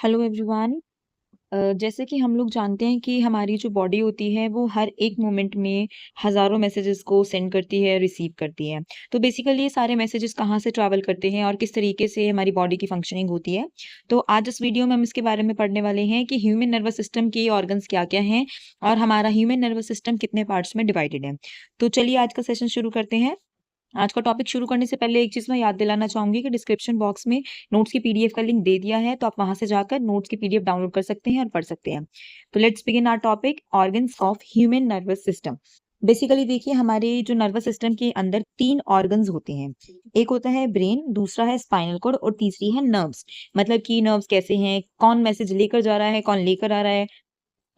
Hello everyone. जैसे कि हम लोग जानते हैं कि हमारी जो बॉडी होती है वो हर एक मोमेंट में हज़ारों मैसेजेस को सेंड करती है, रिसीव करती है। तो बेसिकली ये सारे मैसेजेस कहाँ से ट्रैवल करते हैं और किस तरीके से हमारी बॉडी की फंक्शनिंग होती है। तो आज इस वीडियो में हम इसके बारे में पढ़ने वाले हैं कि ह्यूमन नर्वस सिस्टम के ऑर्गन्स क्या-क्या हैं और हमारा ह्यूमन नर्वस सिस्टम कितने पार्ट्स में डिवाइडेड है। तो चलिए आज का सेशन शुरू करते हैं। आज का टॉपिक शुरू करने से पहले एक चीज़ मैं याद दिलाना चाहूँगी कि डिस्क्रिप्शन बॉक्स में नोट्स की पीडीएफ का लिंक दे दिया है, तो आप वहाँ से जाकर नोट्स की पीडीएफ डाउनलोड कर सकते हैं और पढ़ सकते हैं। तो let's begin our topic organs of human nervous system. Basically देखिए हमारे जो नर्वस सिस्टम के अंदर 3 ऑर्गन्स होते हैं। एक होता है ब्रेन, दूसरा है स्पाइनल कॉर्ड और तीसरी है नर्व्स। मतलब कि नर्व्स कैसे हैं, कौन मैसेज लेकर जा रहा है, कौन लेकर आ रहा है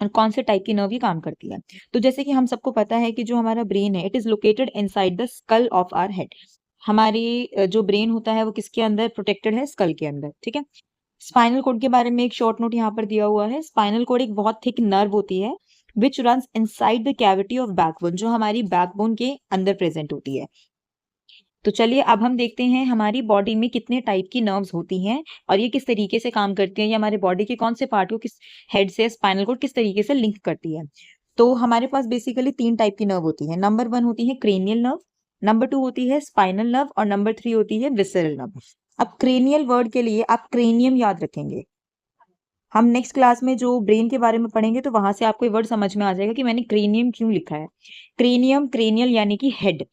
और कौन से टाइप की नर्व ये काम करती है। तो जैसे कि हम सबको पता है कि जो हमारा ब्रेन है it is located inside the skull of our head. हमारी जो ब्रेन होता है वो किसके अंदर प्रोटेक्टेड है, स्कल के अंदर। ठीक है। स्पाइनल कोड के बारे में एक शॉर्ट नोट यहाँ पर दिया हुआ है। स्पाइनल कोड एक बहुत थिक नर्व होती है विच runs inside the cavity of backbone, जो हमारी बैकबोन के अंदर प्रेजेंट होती है। तो चलिए अब हम देखते हैं हमारी बॉडी में कितने टाइप की नर्व्स होती हैं और ये किस तरीके से काम करती हैं, या हमारे बॉडी के कौन से पार्ट को किस हेड से स्पाइनल कोड किस तरीके से लिंक करती है। तो हमारे पास बेसिकली 3 टाइप की नर्व होती है। नंबर 1 होती है क्रेनियल नर्व, नंबर 2 होती है स्पाइनल नर्व और नंबर 3 होती है विसरल नर्व। अब क्रेनियल वर्ड के लिए आप क्रेनियम याद रखेंगे। हम नेक्स्ट क्लास में जो ब्रेन के बारे में पढ़ेंगे तो वहां से आपको ये वर्ड समझ में आ जाएगा कि मैंने क्रेनियम क्यों लिखा है। क्रेनियम क्रेनियल यानी कि हेड,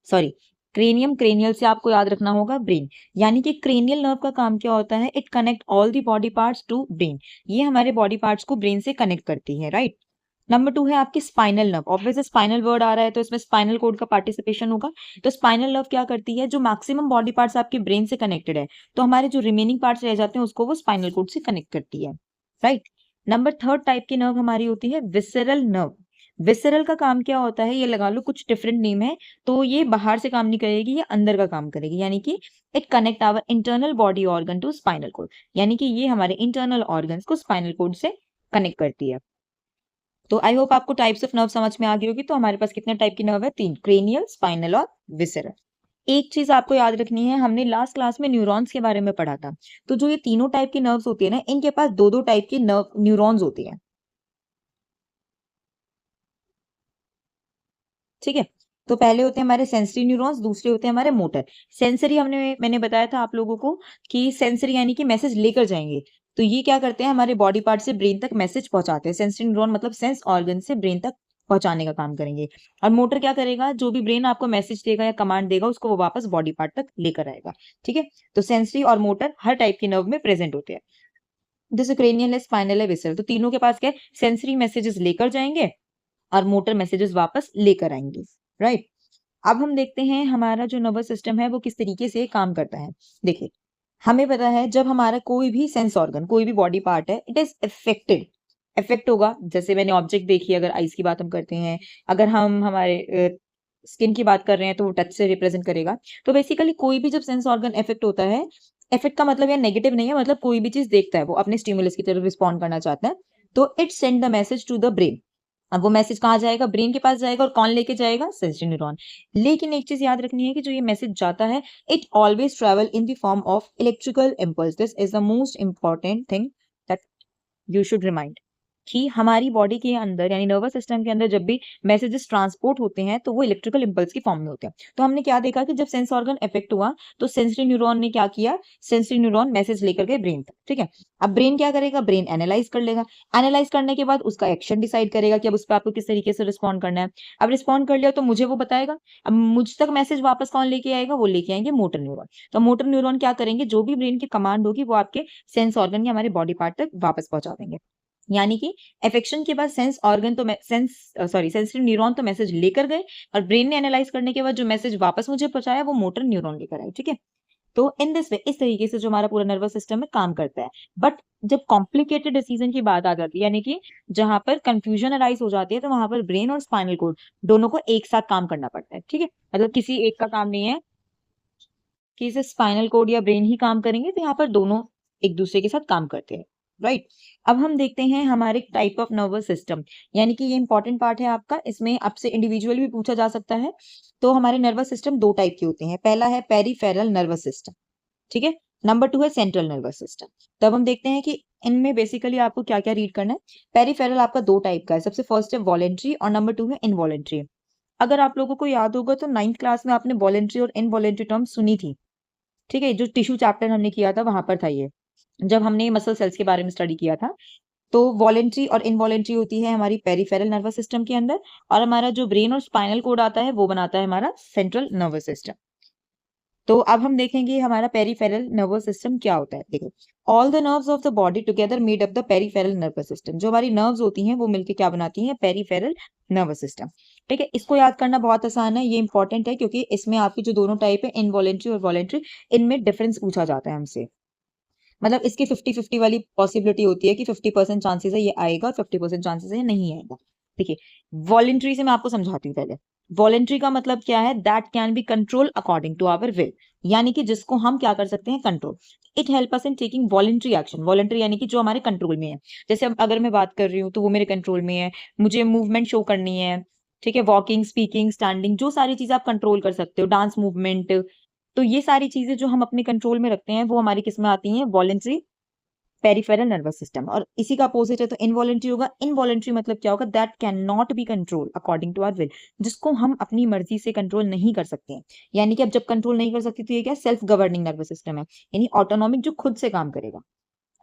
सॉरी क्रेनियम क्रेनियल से आपको याद रखना होगा ब्रेन। यानी कि क्रेनियल नर्व का काम क्या होता है, it connect all the body parts to brain. ये हमारे बॉडी पार्ट्स को ब्रेन से कनेक्ट करती है, राइट। नंबर 2 है आपकी spinal nerve. Obviously spinal word आ रहा है तो इसमें स्पाइनल कोड का पार्टिसिपेशन होगा। तो स्पाइनल नर्व क्या करती है, जो मैक्सिमम बॉडी पार्ट्स आपके ब्रेन से कनेक्टेड है तो हमारे जो रिमेनिंग पार्ट्स रह जाते हैं उसको वो स्पाइनल कोड से कनेक्ट करती है, राइट। नंबर 3 टाइप की नर्व हमारी होती है विसरल नर्व। विसरल का काम क्या होता है, ये लगा लो कुछ डिफरेंट नेम है। तो ये बाहर से काम नहीं करेगी, ये अंदर का काम करेगी। यानी कि it connect our internal body organ to spinal cord. यानी कि ये हमारे इंटरनल ऑर्गन्स को स्पाइनल कोड से कनेक्ट करती है। तो आई होप आपको टाइप्स ऑफ नर्व समझ में आ गई होगी। तो हमारे पास कितने टाइप की नर्व है, 3, क्रेनियल, स्पाइनल और विसरल। एक चीज आपको याद रखनी है, हमने लास्ट क्लास में न्यूरॉन्स के बारे में पढ़ा था। तो जो ये तीनों टाइप की नर्व्स होती है ना, इनके पास दो दो टाइप की नर्व न्यूरॉन्स होती है। ठीक है। तो पहले होते हैं हमारे सेंसरी न्यूरॉन्स, दूसरे होते हैं हमारे मोटर। सेंसरी मैंने बताया था आप लोगों को कि सेंसरी यानी कि मैसेज लेकर जाएंगे। तो ये क्या करते हैं, हमारे बॉडी पार्ट से ब्रेन तक मैसेज पहुंचाते हैं। सेंसरी न्यूरॉन मतलब सेंस ऑर्गन से ब्रेन तक पहुंचाने का काम करेंगे। और मोटर क्या करेगा, जो भी ब्रेन आपको मैसेज देगा या कमांड देगा उसको वो वापस बॉडी पार्ट तक लेकर आएगा। ठीक है। तो सेंसरी और मोटर हर टाइप की नर्व में प्रेजेंट होते हैं। जैसे क्रेनियल है, स्पाइनल है, विसरल, तो तीनों के पास क्या है, सेंसरी मैसेजेस लेकर जाएंगे और मोटर मैसेजेस वापस लेकर आएंगे, राइट। अब हम देखते हैं हमारा जो नर्वस सिस्टम है वो किस तरीके से काम करता है। देखिए हमें पता है जब हमारा कोई भी सेंस ऑर्गन, कोई भी बॉडी पार्ट है, इट इज इफेक्टेड, इफेक्ट होगा। जैसे मैंने ऑब्जेक्ट देखी, अगर आइस की बात हम करते हैं, अगर हम हमारे स्किन की बात कर रहे हैं तो वो टच से रिप्रेजेंट करेगा। तो बेसिकली कोई भी जब सेंस ऑर्गन इफेक्ट होता है, इफेक्ट का मतलब यह नेगेटिव नहीं है, मतलब कोई भी चीज देखता है वो अपने स्टिमुलस की तरफ रिस्पॉन्ड करना चाहता है, तो it send the message to the brain. अब वो मैसेज कहाँ जाएगा, ब्रेन के पास जाएगा, और कौन लेके जाएगा, सेंसरी न्यूरॉन। लेकिन एक चीज याद रखनी है कि जो ये मैसेज जाता है, it always travel in the form of electrical impulse. This is the most important thing that you should remind, कि हमारी बॉडी के अंदर यानी नर्वस सिस्टम के अंदर जब भी मैसेजेस ट्रांसपोर्ट होते हैं तो वो इलेक्ट्रिकल इम्पल्स की फॉर्म में होते हैं। तो हमने क्या देखा कि जब सेंस ऑर्गन इफेक्ट हुआ तो सेंसरी न्यूरॉन ने क्या किया, सेंसरी न्यूरॉन मैसेज लेकर गए ब्रेन तक। ठीक है। अब ब्रेन क्या करेगा, ब्रेन एनालाइज कर लेगा। एनालाइज करने के बाद उसका एक्शन डिसाइड करेगा कि अब उस पर आपको किस तरीके से रिस्पॉन्ड करना है। अब रिस्पॉन्ड कर लिया तो मुझे वो बताएगा। अब मुझ तक मैसेज वापस कौन लेके आएगा, वो लेके आएंगे मोटर न्यूरॉन। तो मोटर न्यूरॉन क्या करेंगे, जो भी ब्रेन की कमांड होगी वो आपके सेंस ऑर्गन या हमारे बॉडी पार्ट तक वापस पहुंचा देंगे। यानी कि इफेक्शन के बाद सेंस ऑर्गन तो सेंसरी न्यूरॉन तो मैसेज लेकर गए, और ब्रेन ने एनालाइज करने के बाद जो मैसेज वापस मुझे पहुंचाया वो मोटर न्यूरॉन लेकर आए। ठीक है। तो इन दिस वे, इस तरीके से जो हमारा पूरा नर्वस सिस्टम में काम करता है। बट जब कॉम्प्लिकेटेड डिसीजन की बात आ जाती है, यानी कि जहां पर कंफ्यूजन अराइज हो जाती है, तो वहां पर ब्रेन और स्पाइनल कोड दोनों को एक साथ काम करना पड़ता है। ठीक है। मतलब किसी एक का काम नहीं है कि इसे स्पाइनल कोड या ब्रेन ही काम करेंगे, तो यहाँ पर दोनों एक दूसरे के साथ काम करते हैं, राइट। अब हम देखते हैं हमारे टाइप ऑफ नर्वस सिस्टम, यानी कि ये इंपॉर्टेंट पार्ट है आपका, इसमें आपसे इंडिविजुअल भी पूछा जा सकता है। तो हमारे नर्वस सिस्टम 2 टाइप के होते हैं। पहला है पेरिफेरल नर्वस सिस्टम। ठीक है। नंबर 2 है सेंट्रल नर्वस सिस्टम। तब हम देखते हैं कि इनमें बेसिकली आपको क्या क्या रीड करना है। पेरिफेरल आपका दो टाइप का है, सबसे फर्स्ट है वॉलेंट्री और नंबर 2 है इनवॉलेंट्री। अगर आप लोगों को याद होगा तो 9th क्लास में आपने वॉलेंट्री और इनवॉलेंट्री टर्म सुनी थी, ठीक है, जो टिश्यू चैप्टर हमने किया था वहां पर था ये, जब हमने मसल सेल्स के बारे में स्टडी किया था। तो वॉलेंट्री और इनवॉलेंट्री होती है हमारी पेरिफेरल नर्वस सिस्टम के अंदर, और हमारा जो ब्रेन और स्पाइनल कोड आता है वो बनाता है हमारा सेंट्रल नर्वस सिस्टम। तो अब हम देखेंगे हमारा पेरिफेरल नर्वस सिस्टम क्या होता है। देखो, all the nerves of the body together made up the peripheral nervous system. जो हमारी नर्व्स होती हैं वो मिलकर क्या बनाती हैं, पेरिफेरल नर्वस सिस्टम। ठीक है, इसको याद करना बहुत आसान है, ये इंपॉर्टेंट है क्योंकि इसमें आपकी जो दोनों टाइप है इनवॉलेंट्री और वॉलेंट्री, इनमें डिफरेंस पूछा जाता है हमसे। मतलब इसकी 50-50 वाली पॉसिबिलिटी होती है कि 50% चांसेस है ये आएगा और 50% चांसेस है ये नहीं आएगा। देखिए, वॉलेंट्री से मैं आपको समझाती हूँ पहले। वॉलेंट्री का मतलब क्या है, that can be control according to our will, यानी कि जिसको हम क्या कर सकते हैं, control. It help us in taking voluntary action. Voluntary यानी कि जो हमारे कंट्रोल में है। जैसे अब अगर मैं बात कर रही हूँ तो वो मेरे कंट्रोल में है, मुझे मूवमेंट शो करनी है, ठीक है, वॉकिंग, स्पीकिंग, स्टैंडिंग, जो सारी चीजें आप कंट्रोल कर सकते हो, डांस मूवमेंट, तो ये सारी चीजें जो हम अपने कंट्रोल में रखते हैं वो हमारी किस में आती हैं, वॉलेंट्री पेरिफेरल नर्वस सिस्टम। और इसी का अपोजिट है तो इनवॉलेंट्री होगा। इनवॉलेंट्री मतलब क्या होगा, that can not be control according to our will, जिसको हम अपनी मर्जी से कंट्रोल नहीं कर सकते हैं। यानी कि अब जब कंट्रोल नहीं कर सकती तो ये क्या, सेल्फ गवर्निंग नर्वस सिस्टम है, यानी ऑटोनॉमिक, जो खुद से काम करेगा।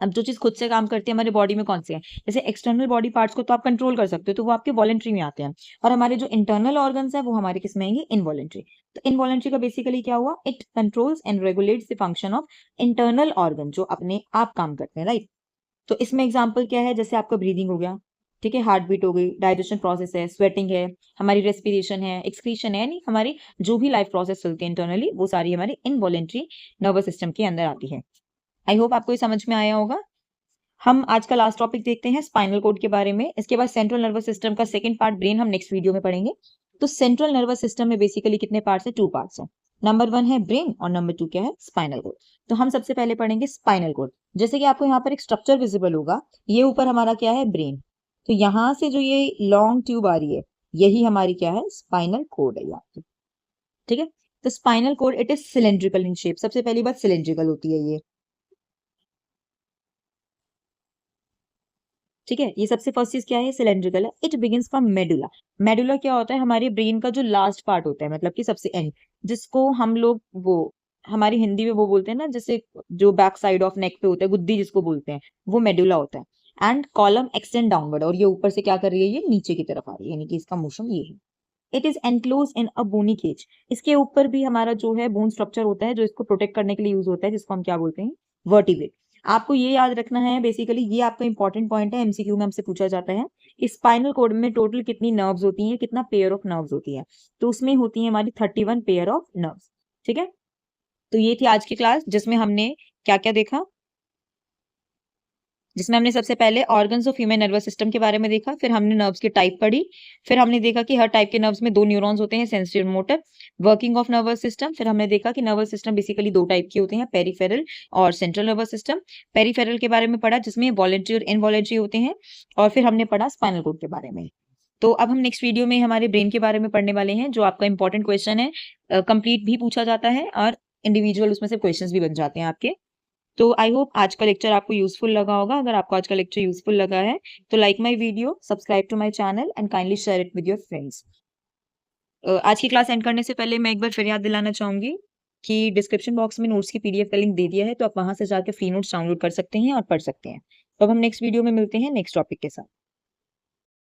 अब जो चीज खुद से काम करती है हमारे बॉडी में कौन से हैं, जैसे एक्सटर्नल बॉडी पार्ट्स को तो आप कंट्रोल कर सकते हो, तो वो आपके वॉलेंट्री में आते हैं। और हमारे जो इंटरनल ऑर्गन्स है वो हमारे किस में आएंगे, इनवॉलेंट्री। तो इनवॉलेंट्री का बेसिकली क्या हुआ, it controls and regulates the function of internal organ, जो अपने आप काम करते हैं, राइट। तो इसमें एग्जाम्पल क्या है, जैसे आपका ब्रीदिंग हो गया, ठीक है, हार्ट बीट हो गई, डाइजेशन प्रोसेस है, स्वेटिंग है, हमारी रेस्पिरेशन है, एक्सक्रीशन है, यानी हमारी जो भी लाइफ प्रोसेस चलती है इंटरनली, वो सारी हमारी इनवॉलेंट्री नर्वस सिस्टम के अंदर आती है। आई होप आपको ये समझ में आया होगा। हम आज का लास्ट टॉपिक देखते हैं स्पाइनल कोड के बारे में। इसके बाद सेंट्रल नर्वस सिस्टम का सेकंड पार्ट ब्रेन हम नेक्स्ट वीडियो में पढ़ेंगे। तो सेंट्रल नर्वस सिस्टम में बेसिकली कितने पार्ट्स है, 2 पार्ट्स हैं। नंबर 1 है ब्रेन और नंबर 2 क्या है, स्पाइनल कोड। तो हम सबसे पहले पढ़ेंगे स्पाइनल कोड। जैसे कि आपको यहाँ पर एक स्ट्रक्चर विजिबल होगा, ये ऊपर हमारा क्या है, ब्रेन। तो यहाँ से जो ये लॉन्ग ट्यूब आ रही है, यही हमारी क्या है, स्पाइनल कोड है यहाँ पे। ठीक है, तो spinal cord it is cylindrical in shape. सबसे पहली बात, सिलेंड्रिकल होती है ये, ठीक है, ये सबसे फर्स्ट चीज क्या है, सिलेंड्रिकल है। It begins from medulla. Medulla क्या होता है, हमारे ब्रेन का जो लास्ट पार्ट होता है, मतलब कि सबसे एंड, जिसको हम लोग वो हमारी हिंदी में वो बोलते हैं ना, जैसे जो बैक साइड ऑफ नेक पे होता है, गुद्दी जिसको बोलते हैं, वो मेडुला होता है। एंड कॉलम एक्सटेंड डाउनवर्ड, और ये ऊपर से क्या कर रही है, ये नीचे की तरफ आ रही है, यानी कि इसका मोशन ये है। It is enclose in a bony cage. इसके ऊपर भी हमारा जो है बोन स्ट्रक्चर होता है, जो इसको प्रोटेक्ट करने के लिए यूज होता है, जिसको हम क्या बोलते हैं, वर्टिब्रेट। आपको ये याद रखना है, बेसिकली ये आपका इंपॉर्टेंट पॉइंट है, एमसीक्यू में हमसे पूछा जाता है। स्पाइनल कोड में टोटल कितनी नर्व्स होती हैं, कितना पेयर ऑफ नर्व्स होती है, तो उसमें होती है हमारी 31 पेयर ऑफ नर्व्स। ठीक है, तो ये थी आज की क्लास, जिसमें हमने क्या क्या देखा, जिसमें हमने सबसे पहले organs of human nervous system के बारे में देखा, फिर हमने नर्व्स की टाइप पढ़ी, फिर हमने देखा कि हर टाइप के नर्व्स में 2 न्यूरॉन्स होते हैं, sensitive motor, working of nervous system. फिर हमने देखा कि नर्वस सिस्टम बेसिकली 2 टाइप के होते हैं, पेरिफेरल और सेंट्रल नर्वस सिस्टम। पेरिफेरल के बारे में पढ़ा, जिसमें वॉलेंट्री और इनवॉलेंट्री होते हैं, और फिर हमने पढ़ा स्पाइनल कोड के बारे में। तो अब हम नेक्स्ट वीडियो में हमारे ब्रेन के बारे में पढ़ने वाले हैं, जो आपका इंपॉर्टेंट क्वेश्चन है, कंप्लीट भी पूछा जाता है और इंडिविजुअल उसमें से क्वेश्चंस भी बन जाते हैं आपके। तो आई होप आज का लेक्चर आपको यूजफुल लगा होगा। अगर आपको आज का लेक्चर यूजफुल लगा है तो like my video, subscribe to my channel and kindly share it with your friends. आज की क्लास एंड करने से पहले मैं एक बार फिर याद दिलाना चाहूंगी कि डिस्क्रिप्शन बॉक्स में नोट्स की पीडीएफ का लिंक दे दिया है, तो आप वहां से जाकर फ्री नोट्स डाउनलोड कर सकते हैं और पढ़ सकते हैं। तो अब हम नेक्स्ट वीडियो में मिलते हैं नेक्स्ट टॉपिक के साथ।